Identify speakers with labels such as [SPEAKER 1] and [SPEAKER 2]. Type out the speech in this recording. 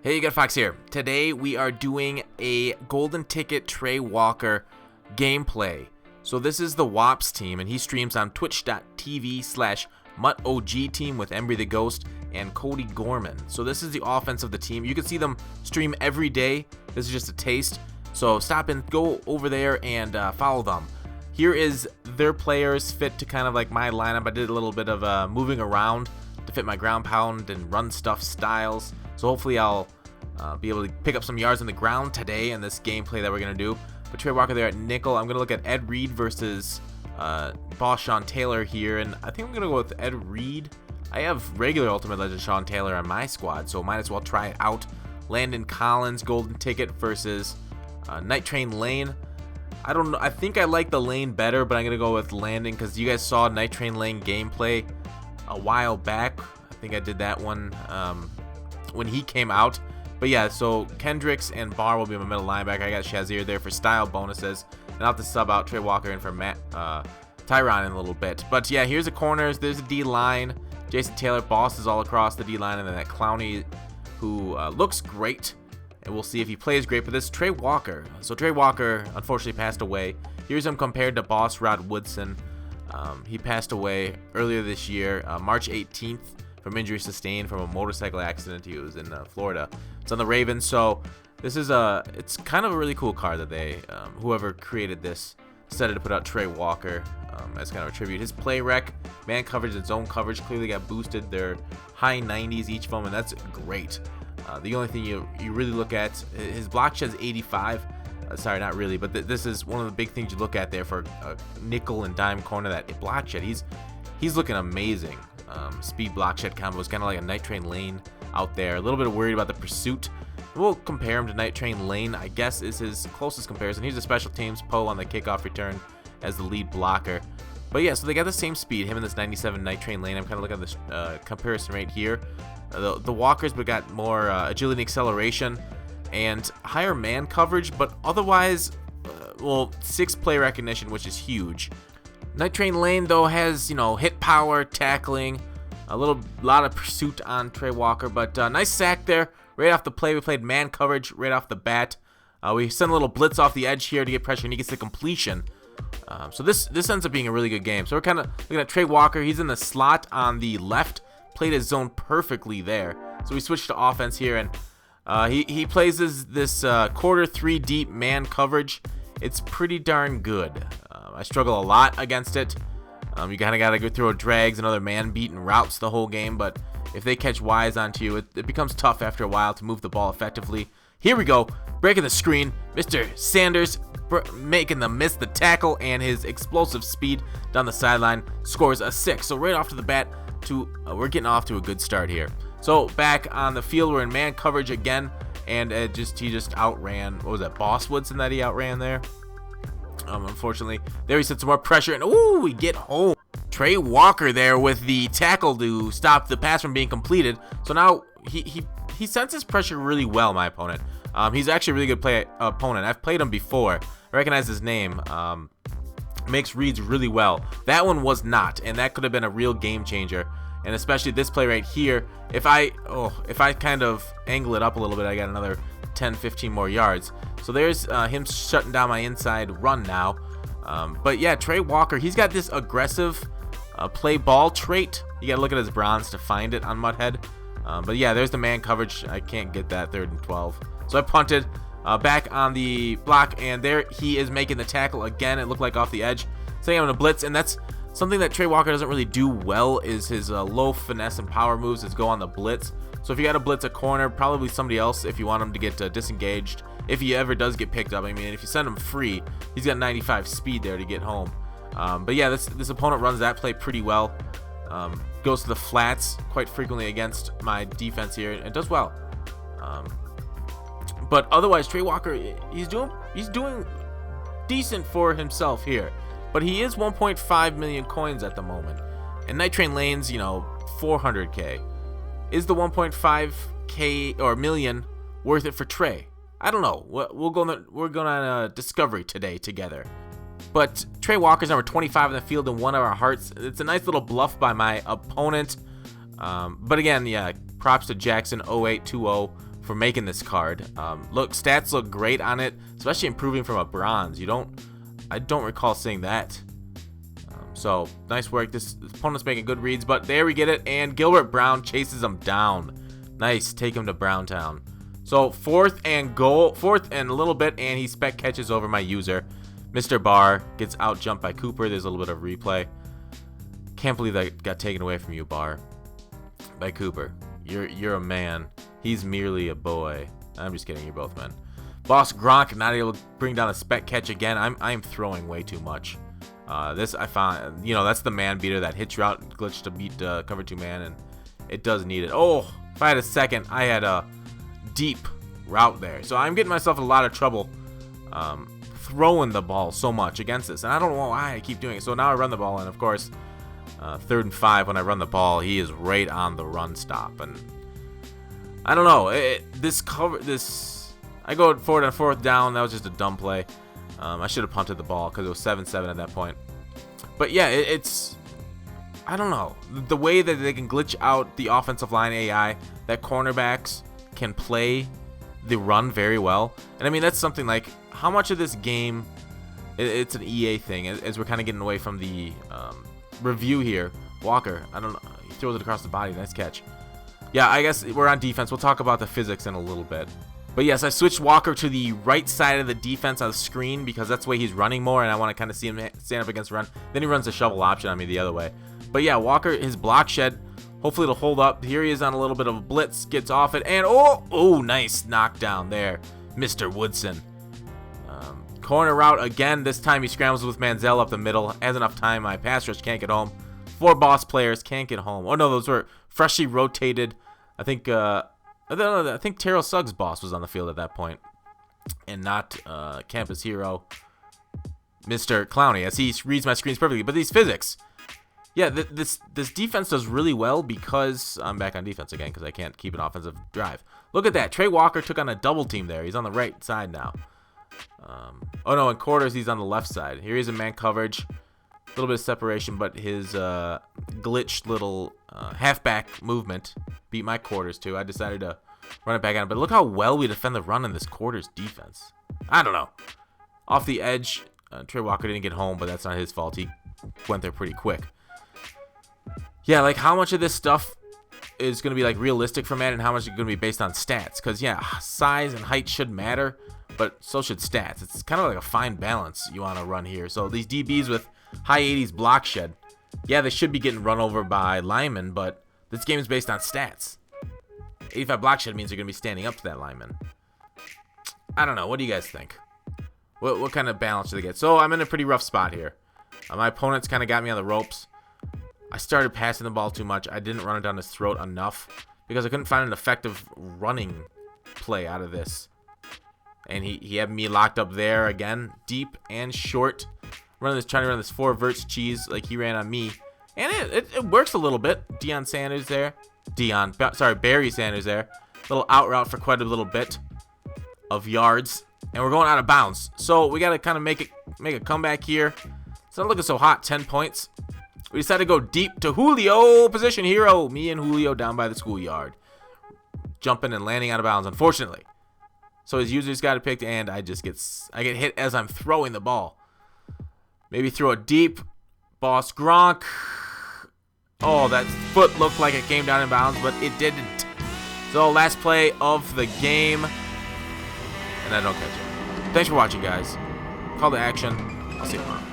[SPEAKER 1] Hey, GutFoxx here. Today we are doing a golden ticket Trey Walker gameplay. So this is the Wops team, and he streams on twitch.tv/MuttOG team with Embry the Ghost and Cody Gorman. So this is the offense of the team. You can see them stream every day. This is just a taste. So stop and go over there and follow them. Here is their players fit to kind of like my lineup. I did a little bit of moving around to fit my ground pound and run stuff styles. So hopefully I'll be able to pick up some yards on the ground today in this gameplay that we're going to do. But Trey Walker there at nickel. I'm going to look at Ed Reed versus boss Sean Taylor here. And I think I'm going to go with Ed Reed. I have regular Ultimate Legend Sean Taylor on my squad, so might as well try it out. Landon Collins, golden ticket versus Night Train Lane. I don't know. I think I like the Lane better, but I'm going to go with Landon because you guys saw Night Train Lane gameplay a while back. I think I did that one when he came out. But yeah, so Kendricks and Barr will be my middle linebacker. I got Shazier there for style bonuses. And I'll have to sub out Trey Walker in for Tyron in a little bit. But yeah, here's the corners. There's a D-line. Jason Taylor bosses all across the D-line. And then that Clowney who looks great. And we'll see if he plays great. But this is Trey Walker. So Trey Walker unfortunately passed away. Here's him compared to boss Rod Woodson. He passed away earlier this year, March 18th. From injury sustained from a motorcycle accident. He was in Florida. It's on the Ravens. So this is it's kind of a really cool card that they whoever created this decided to put out Trey Walker as kind of a tribute. His play rec, man coverage, and zone coverage clearly got boosted. They're high 90s each of them, and that's great. The only thing you really look at, his blockshed is 85. Sorry, not really, but this is one of the big things you look at there for a nickel and dime corner. That blockshed, he's looking amazing. Speed blockshed combo is kind of like a Night Train Lane out there. A little bit worried about the pursuit. We'll compare him to Night Train Lane, I guess, is his closest comparison. He's a special teams Poe on the kickoff return as the lead blocker. But yeah, so they got the same speed, him and this 97 Night Train Lane. I'm kind of looking at this comparison right here. The Walkers, but got more agility and acceleration and higher man coverage, but otherwise, well, 6 play recognition, which is huge. Night Train Lane, though, has, hit power, tackling, a lot of pursuit on Trey Walker, but nice sack there. Right off the play, we played man coverage right off the bat. We sent a little blitz off the edge here to get pressure, and he gets the completion. So this ends up being a really good game. So we're kind of looking at Trey Walker. He's in the slot on the left, played his zone perfectly there. So we switched to offense here, and he plays this quarter 3 deep man coverage. It's pretty darn good. I struggle a lot against it. You kind of got to go through drags and other man-beaten routes the whole game, but if they catch Y's onto you, it becomes tough after a while to move the ball effectively. Here we go, breaking the screen. Mr. Sanders making them miss the tackle, and his explosive speed down the sideline scores a 6. So right off to the bat, we're getting off to a good start here. So back on the field, we're in man coverage again, and he just outran, what was that, Boss Woodson that he outran there? Unfortunately, there he set some more pressure, and ooh, we get home. Trey Walker there with the tackle to stop the pass from being completed. So now he senses pressure really well, my opponent. He's actually a really good opponent. I've played him before. I recognize his name. Makes reads really well. That one was not, and that could have been a real game changer. And especially this play right here. If I kind of angle it up a little bit, I got another 10-15 more yards. So there's him shutting down my inside run now. But yeah, Trey Walker, he's got this aggressive play ball trait. You gotta look at his bronze to find it on Mudhead. But yeah, there's the man coverage. I can't get that 3rd and 12. So I punted back on the block, and there he is making the tackle again. It looked like off the edge. Saying I'm gonna blitz, and that's something that Trey Walker doesn't really do well, is his low finesse and power moves is go on the blitz. So if you got to blitz a corner, probably somebody else if you want him to get disengaged. If he ever does get picked up, I mean, if you send him free, he's got 95 speed there to get home. But yeah, this opponent runs that play pretty well. Goes to the flats quite frequently against my defense here, and does well. But otherwise, Trey Walker, he's doing decent for himself here. But he is 1.5 million coins at the moment, and Night Train Lane's 400k. Is the 1.5k or million worth it for Trey? I don't know. We're going on a discovery today together. But Trey Walker's number 25 in the field and 1 of our hearts. It's a nice little bluff by my opponent. But again, yeah, props to Jackson 0820 for making this card. Look, stats look great on it, especially improving from a bronze. I don't recall seeing that. So nice work. This opponent's making good reads, but there we get it. And Gilbert Brown chases him down. Nice, take him to Browntown. So fourth and a little bit, and he spec catches over my user. Mr. Barr gets out jumped by Cooper. There's a little bit of replay. Can't believe that got taken away from you, Barr, by Cooper. You're a man. He's merely a boy. I'm just kidding. You're both men. Boss Gronk not able to bring down a spec catch again. I'm throwing way too much. This I found, that's the man beater, that hitch route glitch to beat cover 2 man, and it does need it. Oh, if I had a second, I had a deep route there. So I'm getting myself in a lot of trouble throwing the ball so much against this, and I don't know why I keep doing it. So now I run the ball, and of course, 3rd and 5 when I run the ball, he is right on the run stop, and I don't know. I go forward on 4th down. That was just a dumb play. I should have punted the ball because it was 7-7 at that point. But yeah, I don't know. The way that they can glitch out the offensive line AI, that cornerbacks can play the run very well. And I mean, that's something like, how much of this game, it's an EA thing, as we're kind of getting away from the review here. Walker, I don't know, he throws it across the body. Nice catch. Yeah, I guess we're on defense. We'll talk about the physics in a little bit. But yes, I switched Walker to the right side of the defense on the screen because that's the way he's running more, and I want to kind of see him stand up against the run. Then he runs the shovel option on me the other way. But yeah, Walker, his block shed, hopefully it'll hold up. Here he is on a little bit of a blitz, gets off it, and oh, nice knockdown there, Mr. Woodson. Corner route again. This time he scrambles with Manziel up the middle. Has enough time. My pass rush can't get home. 4 boss players can't get home. Oh no, those were freshly rotated. I think Terrell Suggs' boss was on the field at that point, and not campus hero Mr. Clowney, as he reads my screens perfectly. But these physics, yeah, this defense does really well because I'm back on defense again because I can't keep an offensive drive. Look at that. Trey Walker took on a double team there. He's on the right side now. Oh no, in quarters he's on the left side. Here he's in man coverage. A little bit of separation, but his glitched little halfback movement beat my quarters too. I decided to run it back on. But look how well we defend the run in this quarters defense. I don't know. Off the edge, Trey Walker didn't get home, but that's not his fault. He went there pretty quick. Yeah, like how much of this stuff is going to be like realistic for Madden and how much is going to be based on stats? Because yeah, size and height should matter, but so should stats. It's kind of like a fine balance you want to run here. So these DBs with high 80s block shed, yeah, they should be getting run over by linemen, but this game is based on stats. 85 block shed means they're going to be standing up to that lineman. I don't know. What do you guys think? What kind of balance do they get? So I'm in a pretty rough spot here. My opponents kind of got me on the ropes. I started passing the ball too much. I didn't run it down his throat enough because I couldn't find an effective running play out of this. And he had me locked up there again, deep and short. Trying to run this 4 verts cheese like he ran on me. And it works a little bit. Barry Sanders there. Little out route for quite a little bit of yards. And we're going out of bounds. So we got to kind of make a comeback here. It's not looking so hot. 10 points. We decided to go deep to Julio, position hero. Me and Julio down by the schoolyard. Jumping and landing out of bounds, unfortunately. So his user's got it picked, and I get hit as I'm throwing the ball. Maybe throw it deep. Boss Gronk. Oh, that foot looked like it came down in bounds, but it didn't. So last play of the game. And I don't catch it. Thanks for watching, guys. Call to action. I'll see you tomorrow.